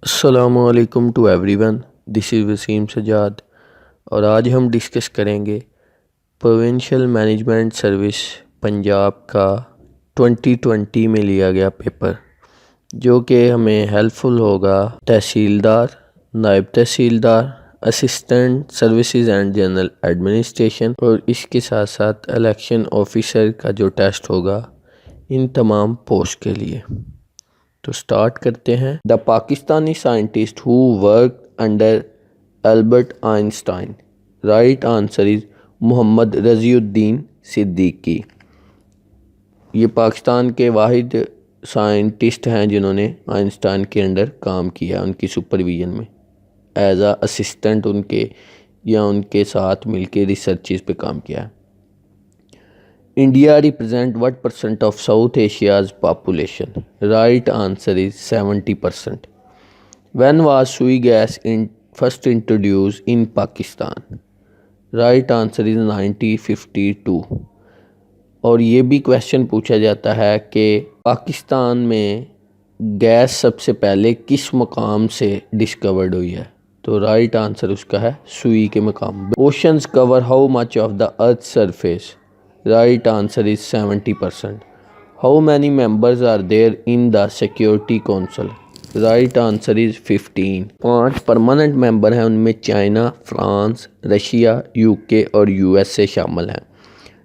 अस्सलामुअलैकुम to everyone. This is Wasim Sajjad और आज हम डिस्कस करेंगे प्रोविंशियल मैनेजमेंट सर्विस पंजाब का 2020 में लिया गया पेपर, जो कि हमें हेल्पफुल होगा तहसीलदार, नायब tehsildar, assistant services and general administration और इसके साथ साथ इलेक्शन ऑफिसर का जो टेस्ट होगा इन तमाम पोस्ट के लिए। तो स्टार्ट करते हैं। The Pakistani scientist who work under Albert Einstein. Right answer is Mohammad Raziuddin Siddiqui. ये पाकिस्तान के वाहिद साइंटिस्ट हैं जिन्होंने आइंस्टाइन के अंडर काम किया, उनकी सुपरविजन में एज अ असिस्टेंट उनके या उनके साथ मिलके रिसर्चेस पे काम किया है। India represent what percent of South Asia's population? Right answer is 70%. When was sui gas first introduced in Pakistan? Right answer is 1952. और ये भी क्वेश्चन पूछा जाता है कि पाकिस्तान में गैस सबसे पहले किस मकाम से डिस्कवर्ड हुई है? तो राइट आंसर उसका है सुई के मकाम। Oceans cover how much of the earth surface? Right answer is 70%. How many members are there in the Security Council? Right answer is 15. 5 permanent member हैं, उनमें चाइना, फ्रांस, रशिया, यूके और USA शामिल हैं।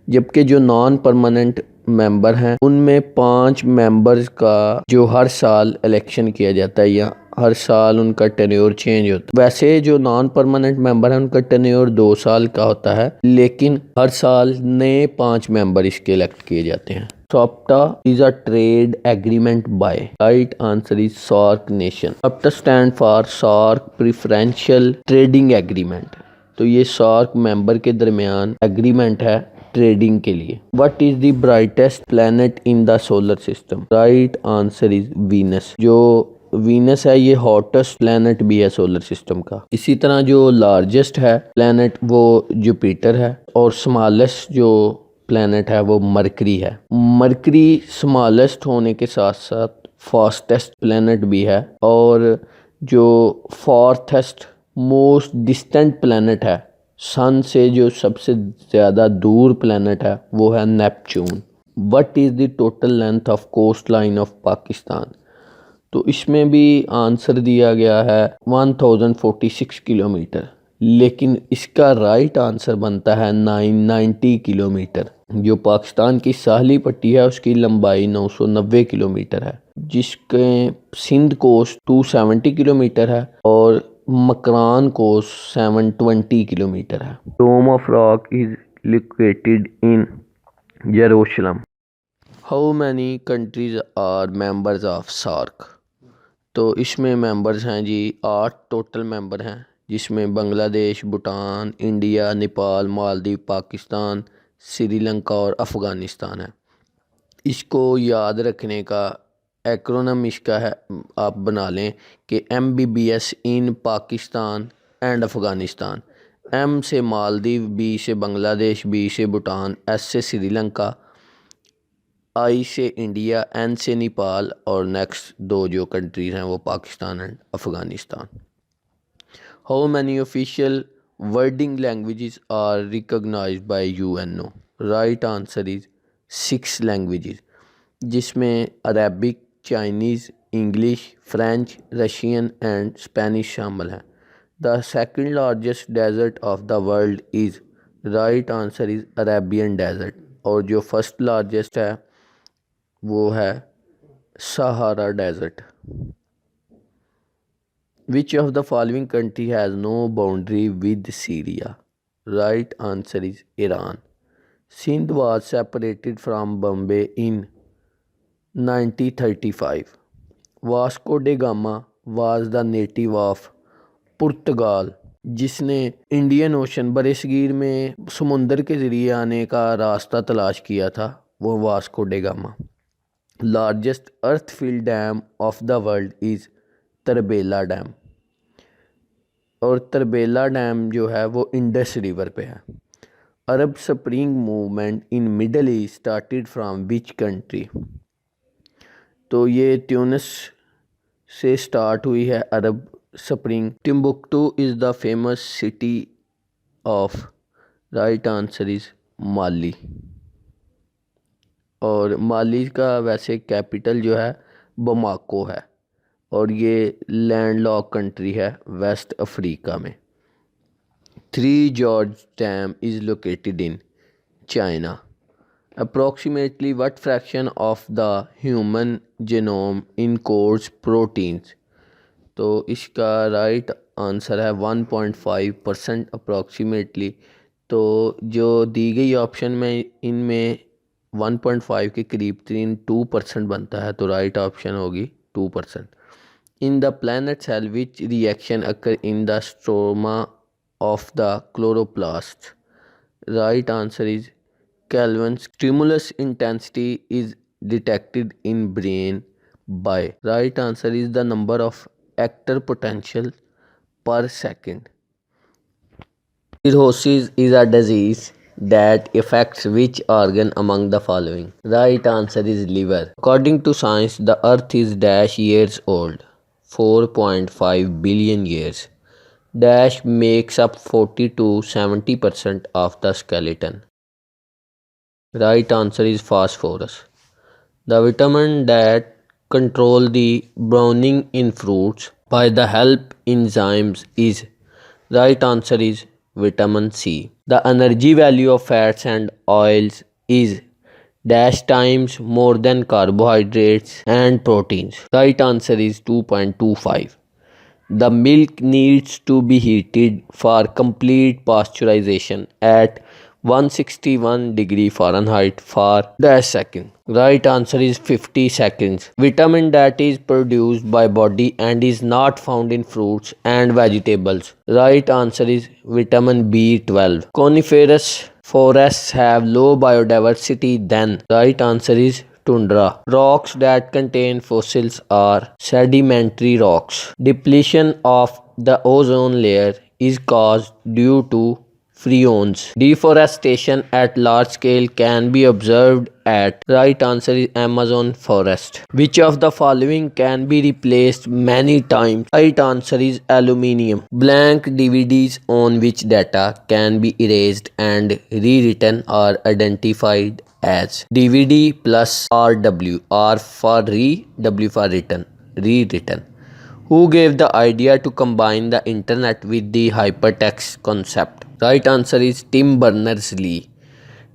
जबकि जो नॉन परमानेंट मेंबर हैं उनमें 5 members का जो हर साल इलेक्शन किया जाता है या हर साल उनका टेन्योर चेंज होता है। वैसे जो नॉन परमानेंट मेंबर है उनका टेन्योर 2 साल का होता है, लेकिन हर साल नए 5 मेंबर इसके इलेक्ट किए जाते हैं। SOPTA is a trade agreement by. Right answer is SAARC nation. SOPTA stand for SAARC Preferential Trading Agreement. तो ये SAARC मेंबर के दरमियान एग्रीमेंट है ट्रेडिंग के लिए। What is the brightest planet in the solar system? Right answer is Venus. जो Venus है ये हॉटेस्ट प्लैनेट भी है सोलर सिस्टम का। इसी तरह जो लार्जेस्ट है प्लैनेट वो जुपिटर है और स्मॉलेस्ट जो प्लैनेट है वो मरकरी है। मरकरी स्मॉलेस्ट होने के साथ साथ फास्टेस्ट प्लैनेट भी है और जो फोर्थेस्ट मोस्ट डिस्टेंट प्लैनेट है सन से, जो सबसे ज़्यादा दूर प्लैनेट है वो है Neptune. What is the total length of coast line of Pakistan? तो इसमें भी आंसर दिया गया है 1046 किलोमीटर, लेकिन इसका राइट आंसर बनता है 990 किलोमीटर। जो पाकिस्तान की साहली पट्टी है उसकी लंबाई 990 किलोमीटर है, जिसके सिंध कोस्ट 270 किलोमीटर है और मकरान कोस्ट 720 किलोमीटर है। Dome of rock is located in Jerusalem. How many countries are members of SAARC? तो इसमें मेंबर्स हैं जी 8 टोटल मेंबर हैं, जिसमें बांग्लादेश, भूटान, इंडिया, नेपाल, मालदीव, पाकिस्तान, श्रीलंका और अफ़गानिस्तान है। इसको याद रखने का एक्रोनम इसका है, आप बना लें कि MBBS in Pakistan and Afghanistan. M से मालदीव, B से बांग्लादेश, B से भूटान, S से श्रीलंका, I से इंडिया, N से नेपाल और नेक्स्ट 2 जो कंट्रीज़ हैं वो Pakistan and Afghanistan. How many official wording languages are recognised by UNO? Right answer is 6 languages, जिसमें Arabic, Chinese, English, French, Russian and Spanish शामिल हैं। The second largest desert of the world is? Right answer is Arabian desert. और जो first largest है वो है Sahara desert. Which of the following country has no boundary with Syria? Right answer is Iran. Sindh was separated from Bombay in 1935. Vasco da Gama was the native of पुर्तगाल, जिसने Indian ocean बरसगीर में समुंदर के ज़रिए आने का रास्ता तलाश किया था, वो Vasco day gamma. Largest earth field dam of the world is Tarbela dam, और तरबेला डैम जो है वो इंडस रिवर पे है। Arab Spring movement in Middle East started from which country? तो ये ट्यूनिस से स्टार्ट हुई है Arab Spring. Timbuktu is the famous city of, right answer is Mali. और माली का वैसे कैपिटल जो है बमाको है और ये लैंडलॉक कंट्री है वेस्ट अफ्रीका में। Three George dam is located in China. Approximately what fraction of the human genome encodes proteins? तो इसका राइट आंसर है 1.5% अप्रॉक्सीमेटली। तो जो दी गई ऑप्शन में इनमें 1.5 के करीब 2% बनता है, तो राइट ऑप्शन होगी 2%। In the planet cell which reaction occur in the stroma of the chloroplast, right answer is Kelvin. Stimulus intensity is detected in brain by, right answer is the number of actor potential per second. Cirrhosis is a disease that affects which organ among the following? Right answer is liver. According to science, the earth is dash years old, 4.5 billion years. Dash makes up 40 to 70% of the skeleton. Right answer is phosphorus. The vitamin that control the browning in fruits by the help enzymes is, right answer is vitamin C. The energy value of fats and oils is dash times more than carbohydrates and proteins. Right answer is 2.25. The milk needs to be heated for complete pasteurization at 161 degree Fahrenheit for dash second. Right answer is 50 seconds. Vitamin that is produced by body and is not found in fruits and vegetables. Right answer is vitamin B12. Coniferous forests have low biodiversity than, right answer is tundra. Rocks that contain fossils are sedimentary rocks. Depletion of the ozone layer is caused due to freons. Deforestation at large scale can be observed at, right answer is Amazon forest. Which of the following can be replaced many times? Right answer is aluminium. Blank DVDs on which data can be erased and rewritten are identified as DVD plus RW. R for re, W for written, rewritten. Who gave the idea to combine the internet with the hypertext concept? Right answer is Tim Berners-Lee.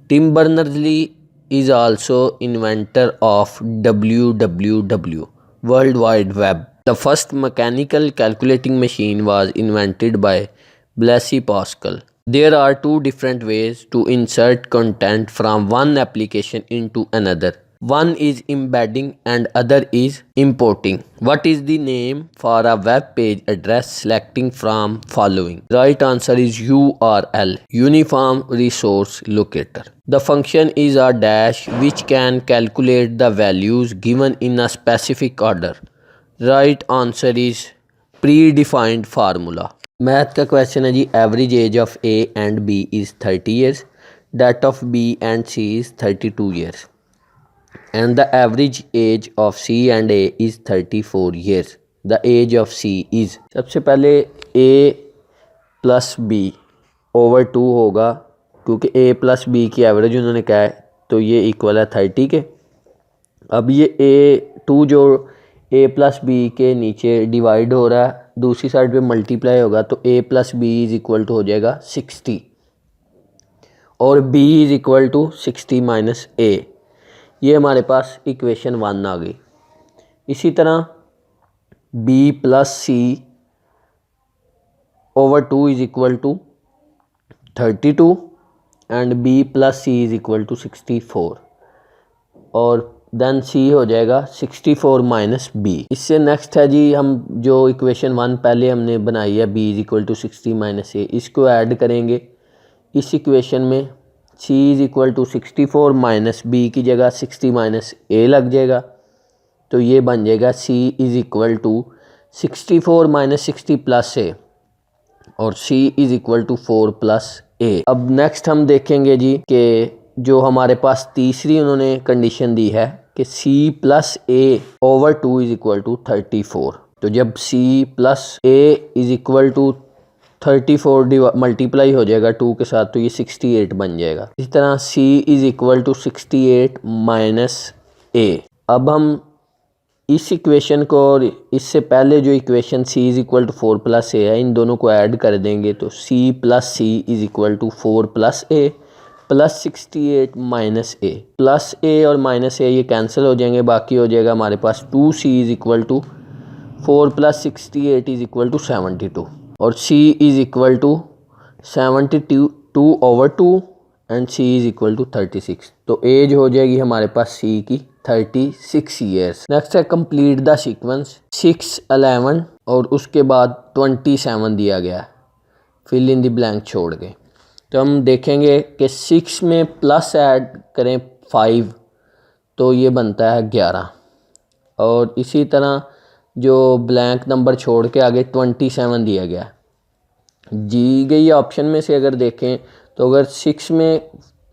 Tim Berners-Lee is also inventor of WWW, World Wide Web. The first mechanical calculating machine was invented by Blaise Pascal. There are two different ways to insert content from one application into another. One is embedding and other is importing. What is the name for a web page address selecting from following? Right answer is URL, Uniform Resource Locator. The function is a dash which can calculate the values given in a specific order. Right answer is predefined formula. Math का question है जी, average age of A and B is 30 years, that of B and C is 32 years, and the average age of C and A is 34 years. The age of C is, सबसे पहले A plus B over 2 होगा, क्योंकि A plus B की average उन्होंने कहा है, तो ये इक्वल है 30 के। अब ये A2 जो A प्लस बी के नीचे डिवाइड हो रहा है, दूसरी साइड पे मल्टीप्लाई होगा, तो A plus B is equal to हो जाएगा 60 और B is equal to 60 minus A। ये हमारे पास इक्वेशन 1 आ गई। इसी तरह B plus C over 2 is equal to 32 and B plus C is equal to 64 और देन सी हो जाएगा 64 माइनस बी। इससे नेक्स्ट है जी, हम जो इक्वेशन 1 पहले हमने बनाई है B is equal to 60 minus A, इसको ऐड करेंगे इस इक्वेशन में। C is equal to 64 minus B की जगह 60 माइनस ए लग जाएगा, तो ये बन जाएगा C is equal to 64 minus 60 plus A और C is equal to 4 plus A. अब नेक्स्ट हम देखेंगे जी कि जो हमारे पास तीसरी उन्होंने कंडीशन दी है कि c plus a over 2 is equal to 34। तो जब c plus a is equal to 34 multiply हो जाएगा 2 के साथ तो ये 68 बन जाएगा। इसी तरह c is equal to 68 minus a। अब हम इस इक्वेशन को और इससे पहले जो equation c is equal to 4 plus a है, इन दोनों को ऐड कर देंगे तो c plus c is equal to 4 plus a plus 68 minus a। Plus a और माइनस a ये कैंसिल हो जाएंगे, बाकी हो जाएगा हमारे पास 2c is equal to 4 plus 68 is equal to 72 और c is equal to 72 over 2 and c is equal to 36। तो एज हो जाएगी हमारे पास c की 36 ईयर्स। नेक्स्ट है कंप्लीट द सीक्वेंस 6, 11 और उसके बाद 27 दिया गया है, फिल इन द ब्लैंक छोड़ के। तो हम देखेंगे कि 6 में प्लस ऐड करें 5 तो ये बनता है 11 और इसी तरह जो ब्लैंक नंबर छोड़ के आगे 27 दिया गया है। दी गई ऑप्शन में से अगर देखें तो अगर 6 में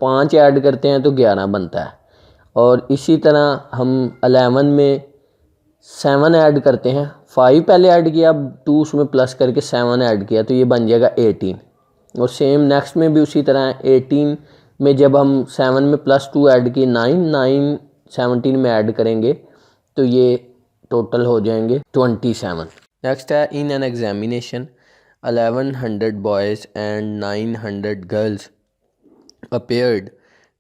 5 ऐड करते हैं तो 11 बनता है और इसी तरह हम 11 में 7 ऐड करते हैं, 5 पहले ऐड किया, अब 2 उसमें प्लस करके 7 ऐड किया तो ये बन जाएगा 18। और सेम नेक्स्ट में भी उसी तरह 18 में जब हम 7 में प्लस 2 ऐड किए 9 17 में ऐड करेंगे तो ये टोटल हो जाएंगे 27। नेक्स्ट है in an examination 1100 boys and 900 girls appeared,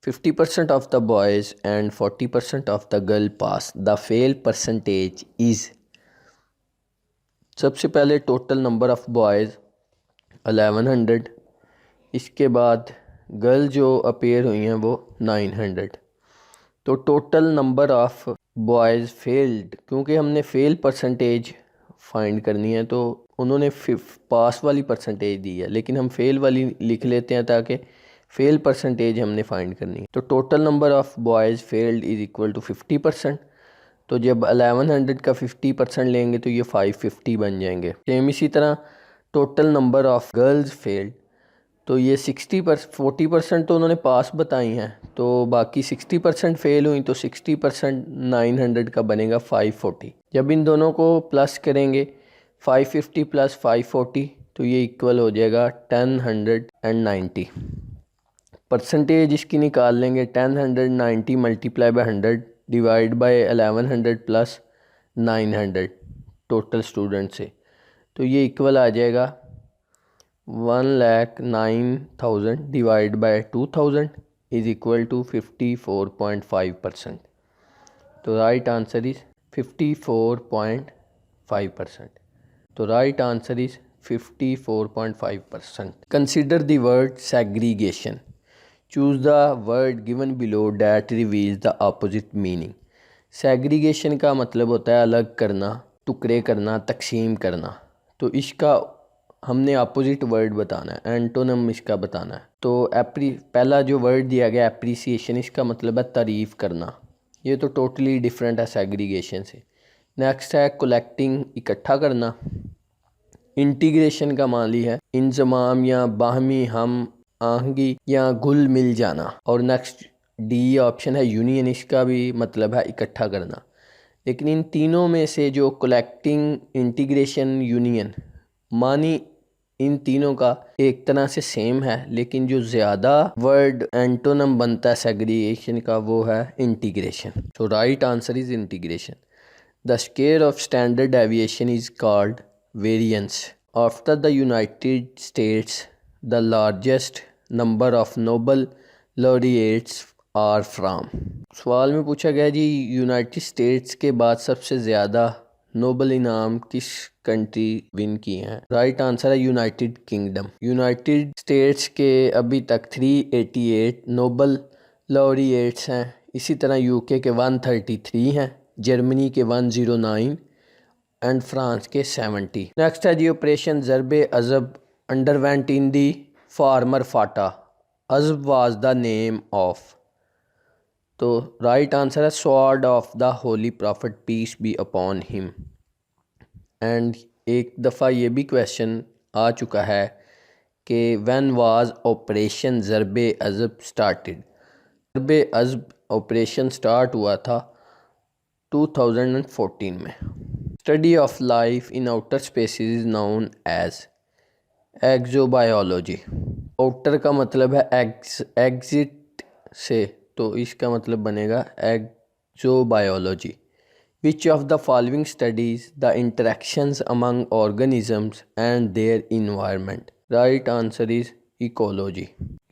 50% of the boys and 40% of the girl pass, the fail percentage is। सबसे पहले टोटल नंबर ऑफ़ बॉयज़ 1100, इसके बाद गर्ल जो अपेयर हुई हैं वो 900। तो total number of boys failed, क्योंकि हमने फेल परसेंटेज फाइंड करनी है तो उन्होंने पास वाली परसेंटेज दी है, लेकिन हम फेल वाली लिख लेते हैं ताकि फेल परसेंटेज हमने फाइंड करनी है। तो total number of boys failed is equal to 50%। तो जब 1100 का 50% लेंगे तो ये 550 बन जाएंगे। सेम इसी तरह total number of girls failed, तो ये 40% तो उन्होंने पास बताई हैं, तो बाकी 60% फेल हुई, तो 60% 900 का बनेगा 540। जब इन दोनों को प्लस करेंगे 550 प्लस 540 तो ये इक्वल हो जाएगा 1090। परसेंटेज इसकी निकाल लेंगे 1090 multiply by 100 divide by 1100 plus 900 total student से, तो ये इक्वल आ जाएगा 1,09,000 divide by 2000 is equal to 54.5%। तो राइट आंसर इज़ 54.5%। तो right answer is 54.5%। Consider the word segregation, choose the word given below that reveals the opposite meaning. Segregation का मतलब होता है अलग करना, टुकड़े करना, तकसीम करना। तो इसका हमने अपोजिट वर्ड बताना है, एंटोनम इसका बताना है। तो पहला जो वर्ड दिया गया एप्रीसिएशन, इसका मतलब है तारीफ़ करना, ये तो टोटली डिफरेंट है सेग्रीगेशन से। नेक्स्ट है कलेक्टिंग, इकट्ठा करना। इंटीग्रेशन का माली है इंजमाम या बाहमी हम आहंगी या घुल मिल जाना। और नेक्स्ट डी ऑप्शन है यूनियन, इसका भी मतलब है इकट्ठा करना। लेकिन इन तीनों में से जो कलेक्टिंग, इंटीग्रेशन, यूनियन, मानी इन तीनों का एक तरह से सेम है, लेकिन जो ज़्यादा वर्ड एंटोनम बनता है सेग्रीगेशन का वो है इंटीग्रेशन। तो right answer is integration. The square of standard deviation is called variance. After the United States the largest number of Nobel laureates are from. सवाल में पूछा गया जी यूनाइटेड स्टेट्स के बाद सबसे ज़्यादा नोबल इनाम किस कंट्री विन किए हैं। राइट आंसर है यूनाइटेड किंगडम। यूनाइटेड स्टेट्स के अभी तक 388 नोबल लॉरिएट्स हैं। इसी तरह यूके के 133 हैं, जर्मनी के 109 एंड फ्रांस के 70। नेक्स्ट है जी operation Zarbe Azb underwent in the former FATA. Azb was the name of. तो राइट आंसर है sword of the holy prophet peace be upon him. And एक दफ़ा ये भी क्वेश्चन आ चुका है कि when was operation Zarbe Azb started. Zarbe Azb operation start हुआ था 2014 में। Study of life in outer spaces is known as exobiology. Outer का मतलब है एग्जिट से, तो इसका मतलब बनेगा exobiology. Which of the following studies the interactions among organisms and their environment? Right answer is ecology.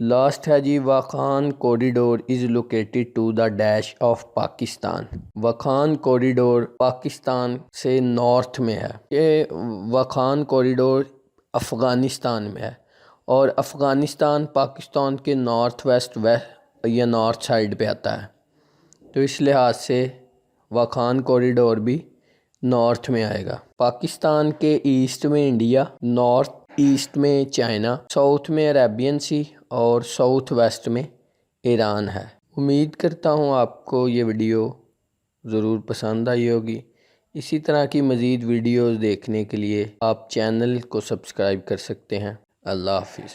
Last है जी, Wakhan corridor is located to the dash of Pakistan. Wakhan corridor Pakistan से नॉर्थ में है। ये वाखान कॉरिडोर अफ़गानिस्तान में है और अफ़गानिस्तान पाकिस्तान के नॉर्थ वेस्ट या नॉर्थ साइड पे आता है, तो इस लिहाज से वाखान कॉरिडोर भी नॉर्थ में आएगा। पाकिस्तान के ईस्ट में इंडिया, नॉर्थ ईस्ट में चाइना, साउथ में अरेबियन सी और साउथ वेस्ट में ईरान है। उम्मीद करता हूँ आपको ये वीडियो ज़रूर पसंद आई होगी। इसी तरह की मज़ीद वीडियोज़ देखने के लिए आप चैनल को सब्सक्राइब कर सकते हैं। अल्लाह हाफिज़।